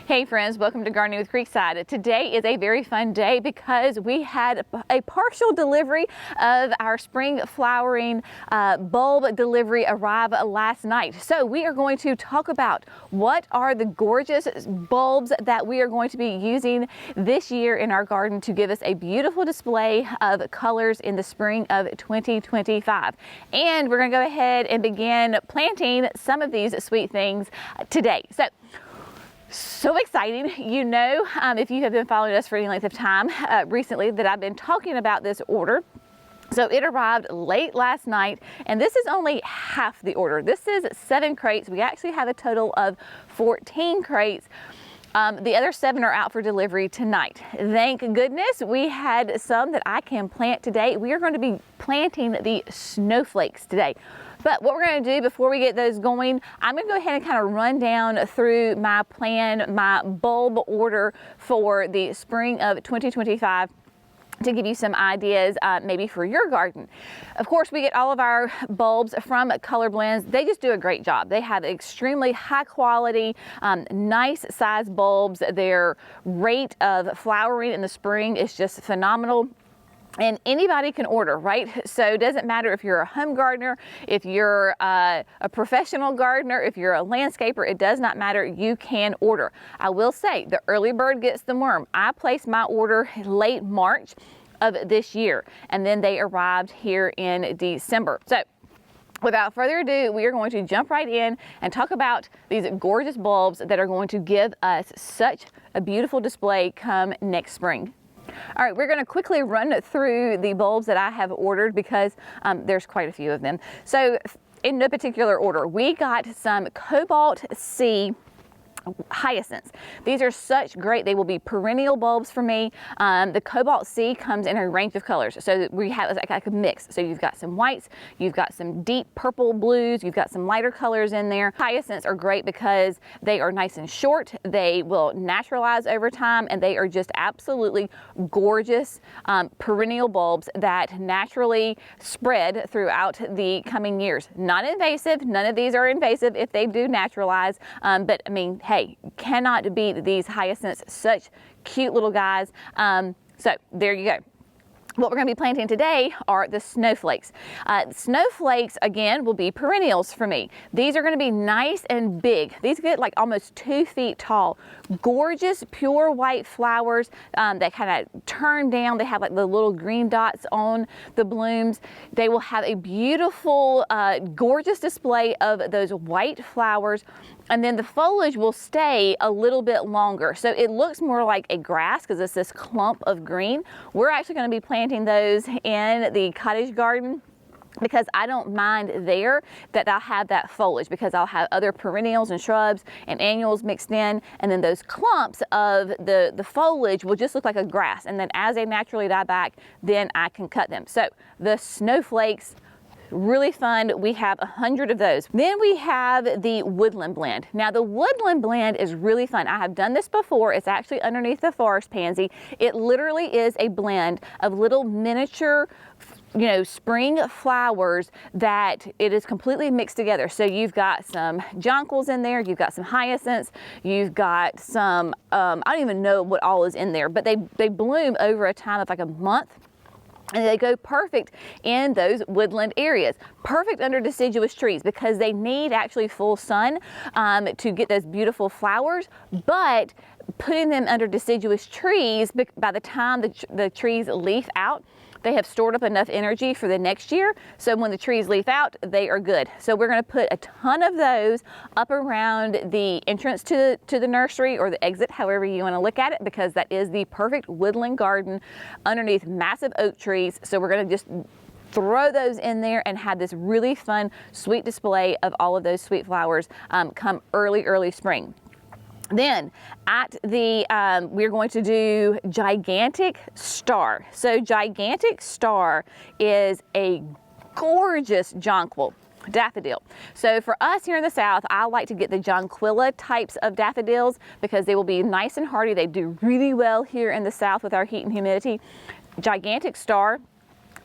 Hey friends, welcome to Gardening with Creekside. Today is a very fun day because we had a partial delivery of our spring flowering bulb delivery arrive last night. So we are going to talk about what are the gorgeous bulbs that we are going to be using this year in our garden to give us a beautiful display of colors in the spring of 2025. And we're going to go ahead and begin planting some of these sweet things today. So exciting. You know, if you have been following us for any length of time recently, that I've been talking about this order. So it arrived late last night, and this is only half the order. This is 7 crates. We actually have a total of 14 crates. The other 7 are out for delivery tonight. Thank goodness we had some that I can plant today. We are going to be planting the snowflakes today. But what we're going to do before we get those going, I'm going to go ahead and kind of run down through my plan, my bulb order for the spring of 2025. To give you some ideas maybe for your garden. Of course, we get all of our bulbs from Color Blends. They just do a great job. They have extremely high quality, nice size bulbs. Their rate of flowering in the spring is just phenomenal. And anybody can order, right? So it doesn't matter if you're a home gardener, if you're a professional gardener, if you're a landscaper, it does not matter. You can order. I will say the early bird gets the worm. I placed my order late March of this year, and then they arrived here in December. So without further ado, we are going to jump right in and talk about these gorgeous bulbs that are going to give us such a beautiful display come next spring. All right, we're going to quickly run through the bulbs that I have ordered because there's quite a few of them. So in no particular order, we got some Cobalt C hyacinths. These are such great, they will be perennial bulbs for me. The Cobalt C comes in a range of colors, so we have like a mix. So you've got some whites, you've got some deep purple blues, you've got some lighter colors in there. Hyacinths are great because they are nice and short, they will naturalize over time, and they are just absolutely gorgeous perennial bulbs that naturally spread throughout the coming years. Not invasive, none of these are invasive if they do naturalize, but I mean, hey, cannot beat these hyacinths, such cute little guys. So there you go. What we're going to be planting today are the snowflakes. Snowflakes, again, will be perennials for me. These are going to be nice and big. These get like almost 2 feet tall. Gorgeous, pure white flowers that kind of turn down. They have like the little green dots on the blooms. They will have a beautiful, gorgeous display of those white flowers. And then the foliage will stay a little bit longer. So it looks more like a grass because it's this clump of green. We're actually going to be planting those in the cottage garden because I don't mind there that I'll have that foliage because I'll have other perennials and shrubs and annuals mixed in, and then those clumps of the foliage will just look like a grass, and then as they naturally die back, then I can cut them. So the snowflakes, really fun. We have 100 of those. Then we have the woodland blend. Now the woodland blend is really fun. I have done this before. It's actually underneath the forest pansy. It literally is a blend of little miniature, you know, spring flowers that it is completely mixed together. So you've got some jonquils in there, you've got some hyacinths, you've got some, I don't even know what all is in there, but they bloom over a time of like a month. And they go perfect in those woodland areas. Perfect under deciduous trees because they need actually full sun to get those beautiful flowers. But putting them under deciduous trees, by the time the trees leaf out, they have stored up enough energy for the next year. So when the trees leaf out, they are good. So we're going to put a ton of those up around the entrance to the nursery or the exit, however you want to look at it, because that is the perfect woodland garden underneath massive oak trees. So we're going to just throw those in there and have this really fun, sweet display of all of those sweet flowers come early spring. Then at the, we're going to do Gigantic Star. So Gigantic Star is a gorgeous jonquil daffodil. So for us here in the South, I like to get the jonquilla types of daffodils because they will be nice and hardy. They do really well here in the South with our heat and humidity. Gigantic Star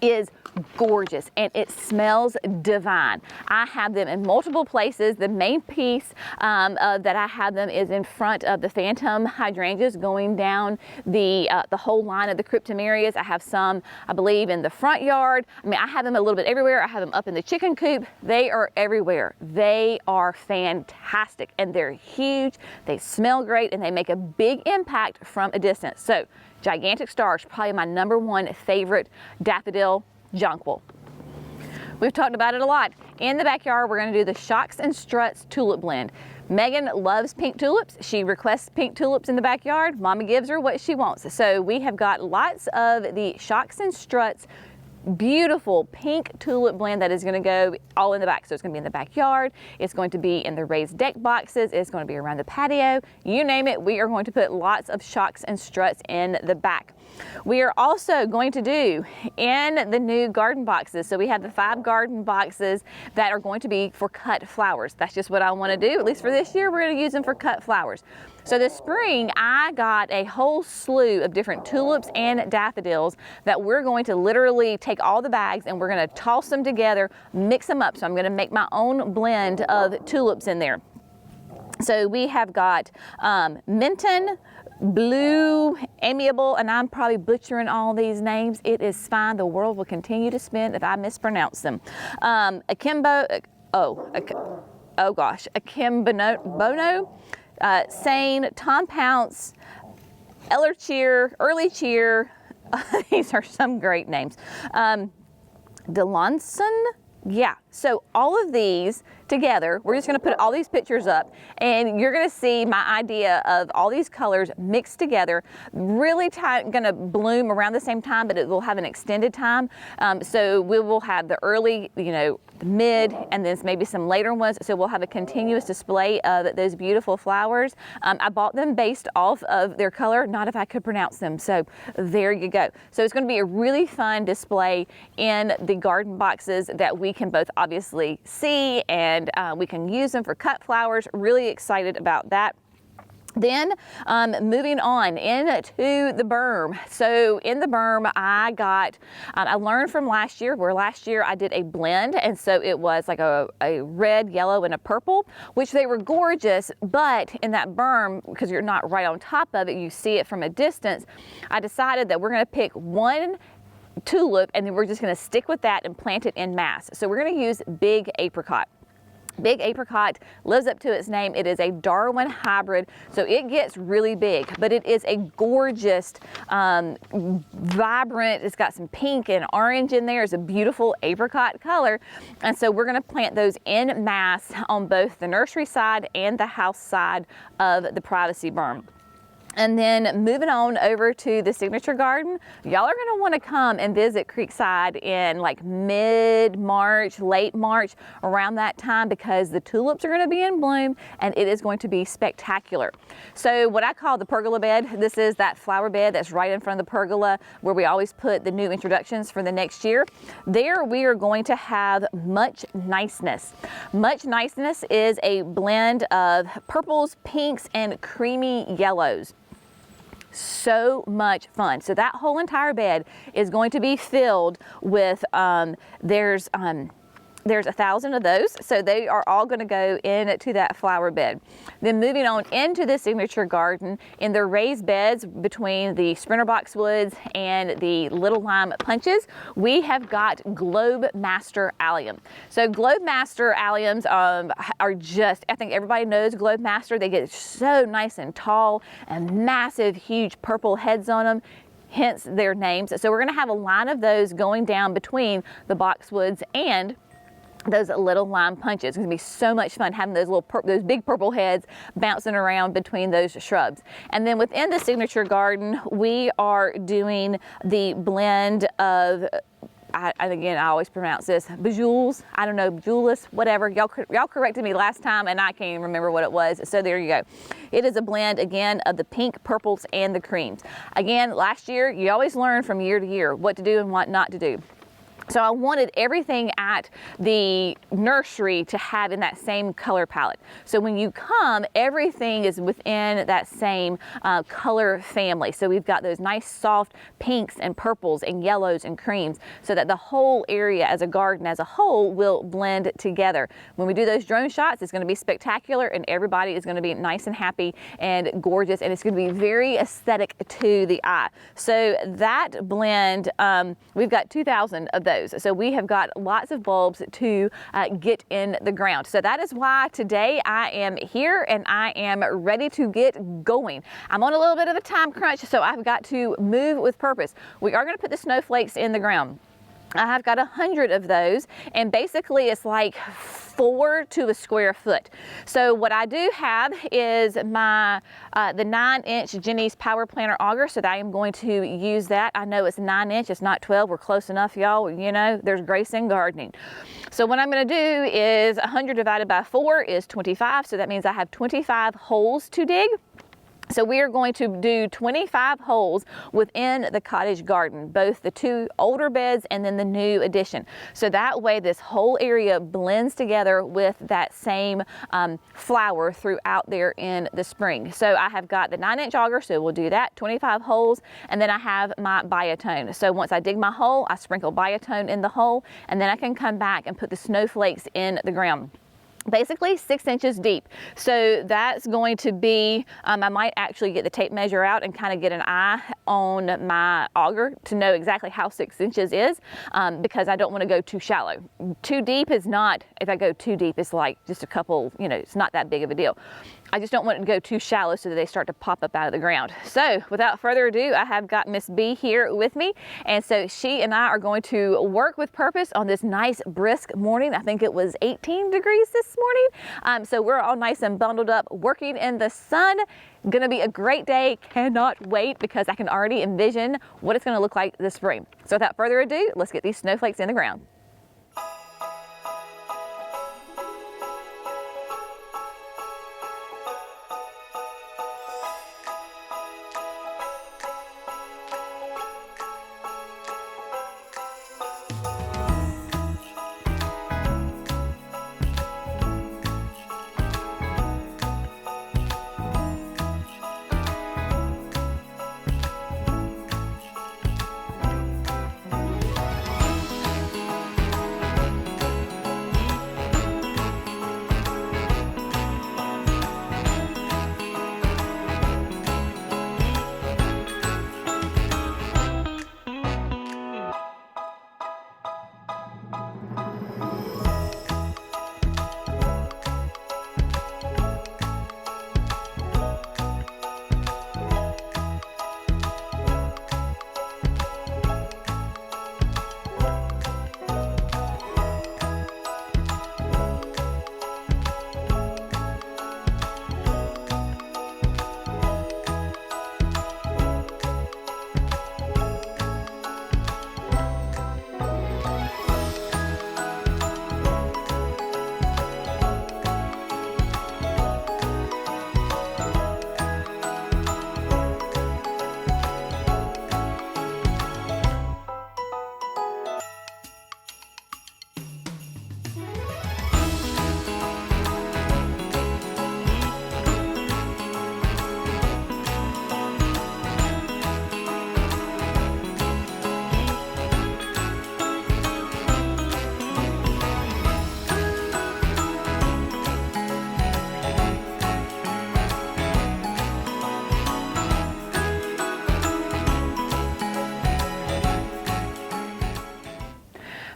is gorgeous and it smells divine. I have them in multiple places. The main piece that I have them is in front of the phantom hydrangeas going down the whole line of the cryptomerias. I have some, I believe, in the front yard. I mean, I have them a little bit everywhere. I have them up in the chicken coop. They are everywhere. They are fantastic and they're huge. They smell great and they make a big impact from a distance. So gigantic stars, probably my #1 favorite daffodil jonquil. We've talked about it a lot. In the backyard, we're going to do the Shocks and Struts tulip blend. Megan loves pink tulips. She requests pink tulips in the backyard. Mama gives her what she wants. So we have got lots of the Shocks and Struts beautiful pink tulip blend that is going to go all in the back. So it's going to be in the backyard, it's going to be in the raised deck boxes, it's going to be around the patio, you name it. We are going to put lots of Shocks and Struts in the back. We are also going to do in the new garden boxes. So we have the 5 garden boxes that are going to be for cut flowers. That's just what I want to do. At least for this year, we're going to use them for cut flowers. So this spring, I got a whole slew of different tulips and daffodils that we're going to literally take all the bags and we're going to toss them together, mix them up. So I'm going to make my own blend of tulips in there. So we have got Minton, Blue, Amiable, and I'm probably butchering all these names. It is fine. The world will continue to spin if I mispronounce them. Akimbo, Akimbono, Sane, Tom Pounce, Early Cheer. These are some great names. Delonson. Yeah, so all of these together, we're just going to put all these pictures up and you're going to see my idea of all these colors mixed together, really going to bloom around the same time, but it will have an extended time. So we will have the early, the mid, and then maybe some later ones. So we'll have a continuous display of those beautiful flowers. I bought them based off of their color, not if I could pronounce them. So there you go. So it's going to be a really fun display in the garden boxes that we can both obviously see and we can use them for cut flowers. Really excited about that. Then moving on into the berm. So in the berm, I learned from last year, where last year I did a blend, and so it was like a red, yellow, and a purple, which they were gorgeous, but in that berm, because you're not right on top of it, you see it from a distance, I decided that we're going to pick one tulip and then we're just going to stick with that and plant it en masse. So we're going to use Big Apricot. Big Apricot lives up to its name. It is a Darwin hybrid, so it gets really big, but it is a gorgeous, vibrant, it's got some pink and orange in there. It's a beautiful apricot color. And so we're gonna plant those en masse on both the nursery side and the house side of the privacy berm. And then moving on over to the signature garden, y'all are gonna wanna come and visit Creekside in like mid-March, late March, around that time, because the tulips are gonna be in bloom and it is going to be spectacular. So what I call the pergola bed, this is that flower bed that's right in front of the pergola where we always put the new introductions for the next year. There we are going to have Much Niceness. Much Niceness is a blend of purples, pinks, and creamy yellows. So much fun. So that whole entire bed is going to be filled with, there's 1,000 of those, so they are all going to go into that flower bed. Then moving on into the signature garden, in the raised beds between the Sprinter Boxwoods and the Little Lime Punches, we have got Globe Master Allium. So Globe Master Alliums are just, I think everybody knows Globe Master. They get so nice and tall and massive, huge purple heads on them, hence their names. So we're going to have a line of those going down between the Boxwoods and those Little Lime Punches. It's going to be so much fun having those those big purple heads bouncing around between those shrubs. And then within the signature garden, we are doing the blend of, again, I always pronounce this, Bejewels, I don't know, Bejewelus, whatever. Y'all corrected me last time and I can't even remember what it was. So there you go. It is a blend, again, of the pink, purples, and the creams. Again, last year, you always learn from year to year what to do and what not to do. So I wanted everything at the nursery to have in that same color palette. So when you come, everything is within that same color family. So we've got those nice soft pinks and purples and yellows and creams, so that the whole area as a garden as a whole will blend together. When we do those drone shots, it's going to be spectacular, and everybody is going to be nice and happy and gorgeous, and it's going to be very aesthetic to the eye. So that blend, we've got 2,000 of those. So we have got lots of bulbs to get in the ground. So that is why today I am here and I am ready to get going. I'm on a little bit of a time crunch, so I've got to move with purpose. We are going to put the snowflakes in the ground. I have got 100 of those, and basically it's like 4 to a square foot. So what I do have is my the 9-inch Jenny's Power Planter auger, so that I am going to use that. I know it's 9-inch, it's not 12. We're close enough, y'all. You know, there's grace in gardening. So what I'm going to do is 100 divided by 4 is 25. So that means I have 25 holes to dig. So we are going to do 25 holes within the cottage garden, both the 2 older beds and then the new addition. So that way this whole area blends together with that same flower throughout there in the spring. So I have got the 9-inch auger, so we'll do that, 25 holes, and then I have my biotone. So once I dig my hole, I sprinkle biotone in the hole, and then I can come back and put the snowflakes in the ground. Basically 6 inches deep. So that's going to be, I might actually get the tape measure out and kind of get an eye on my auger to know exactly how 6 inches is, because I don't want to go too shallow. Too deep is not, if I go too deep, it's like just a couple, you know, it's not that big of a deal. I just don't want it to go too shallow so that they start to pop up out of the ground. So without further ado, I have got Miss B here with me. And so she and I are going to work with purpose on this nice brisk morning. I think it was 18 degrees this morning. So we're all nice and bundled up, working in the sun. Gonna be a great day. Cannot wait, because I can already envision what it's gonna look like this spring. So without further ado, let's get these snowflakes in the ground.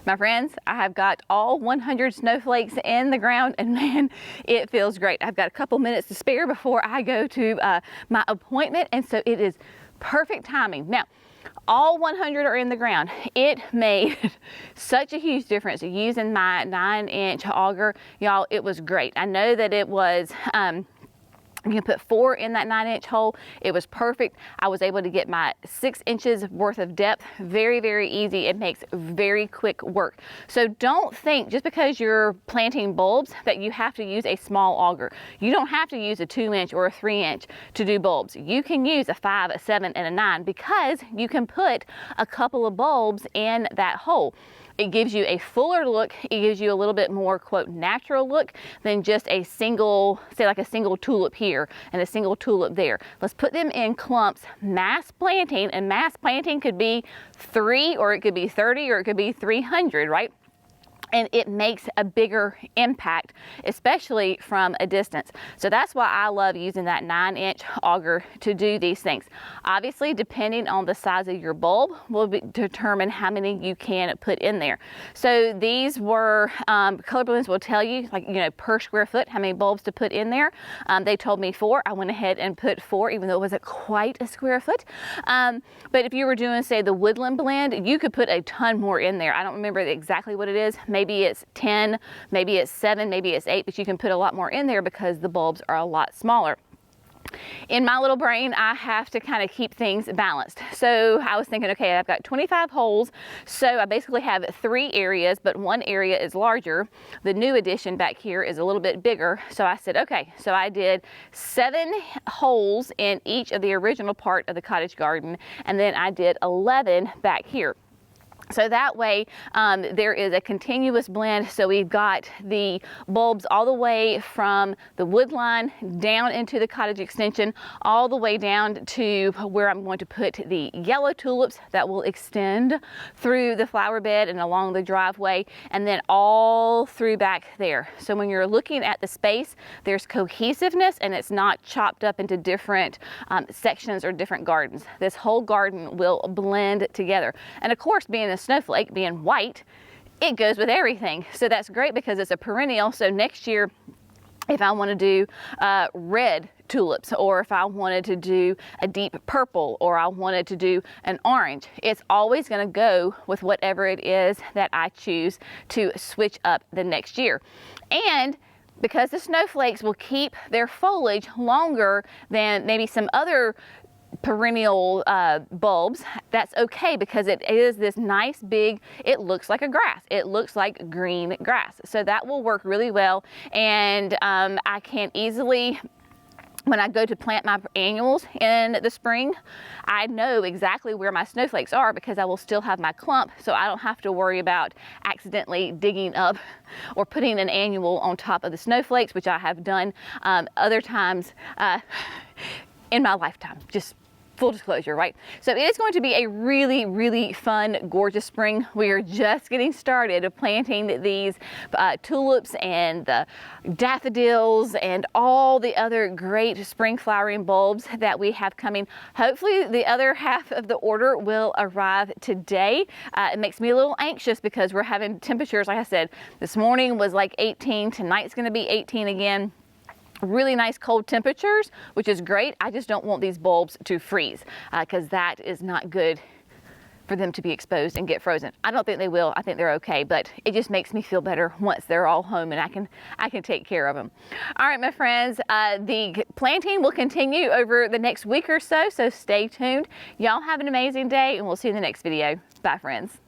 My friends, I have got all 100 snowflakes in the ground, and man, it feels great. I've got a couple minutes to spare before I go to my appointment, and so it is perfect timing. Now, all 100 are in the ground. It made such a huge difference using my 9-inch auger. Y'all, it was great. I know that it was You can put 4 in that 9-inch hole. It was perfect. I was able to get my 6 inches worth of depth. Very, very easy. It makes very quick work. So don't think just because you're planting bulbs that you have to use a small auger. You don't have to use a 2-inch or a 3-inch to do bulbs. You can use a 5, a 7, and a 9 because you can put a couple of bulbs in that hole. It gives you a fuller look. It gives you a little bit more, quote, natural look than just a single, say like a single tulip here and a single tulip there. Let's put them in clumps, mass planting, and mass planting could be 3 or it could be 30 or it could be 300, right? And it makes a bigger impact, especially from a distance. So that's why I love using that 9-inch auger to do these things. Obviously, depending on the size of your bulb will determine how many you can put in there. So these were, Color Balloons will tell you, like, you know, per square foot, how many bulbs to put in there. They told me 4. I went ahead and put 4, even though it wasn't quite a square foot. But if you were doing, say, the woodland blend, you could put a ton more in there. I don't remember exactly what it is. Maybe it's 10, maybe it's 7, maybe it's 8, but you can put a lot more in there because the bulbs are a lot smaller. In my little brain, I have to kind of keep things balanced. So I was thinking, okay, I've got 25 holes. So I basically have 3 areas, but one area is larger. The new addition back here is a little bit bigger. So I said, okay, so I did 7 holes in each of the original part of the cottage garden. And then I did 11 back here. So that way there is a continuous blend. So we've got the bulbs all the way from the wood line down into the cottage extension, all the way down to where I'm going to put the yellow tulips that will extend through the flower bed and along the driveway, and then all through back there. So when you're looking at the space, there's cohesiveness and it's not chopped up into different sections or different gardens. This whole garden will blend together. And of course, being a snowflake, being white, it goes with everything. So that's great because it's a perennial. So next year, if I want to do red tulips, or if I wanted to do a deep purple, or I wanted to do an orange, it's always going to go with whatever it is that I choose to switch up the next year. And because the snowflakes will keep their foliage longer than maybe some other perennial bulbs, that's okay because it is this nice big, it looks like a grass. It looks like green grass. So that will work really well. And I can easily, when I go to plant my annuals in the spring, I know exactly where my snowflakes are because I will still have my clump, so I don't have to worry about accidentally digging up or putting an annual on top of the snowflakes, which I have done other times in my lifetime. Just full disclosure, right? So it is going to be a really, really fun, gorgeous spring. We are just getting started planting these tulips and the daffodils and all the other great spring flowering bulbs that we have coming. Hopefully the other half of the order will arrive today. It makes me a little anxious because we're having temperatures, like I said, this morning was like 18, tonight's gonna be 18 again. Really nice cold temperatures, which is great. I just don't want these bulbs to freeze because that is not good for them to be exposed and get frozen. I don't think they will. I think they're okay, but it just makes me feel better once they're all home and I can take care of them. All right, my friends, the planting will continue over the next week or so, so stay tuned. Y'all have an amazing day and we'll see you in the next video. Bye, friends.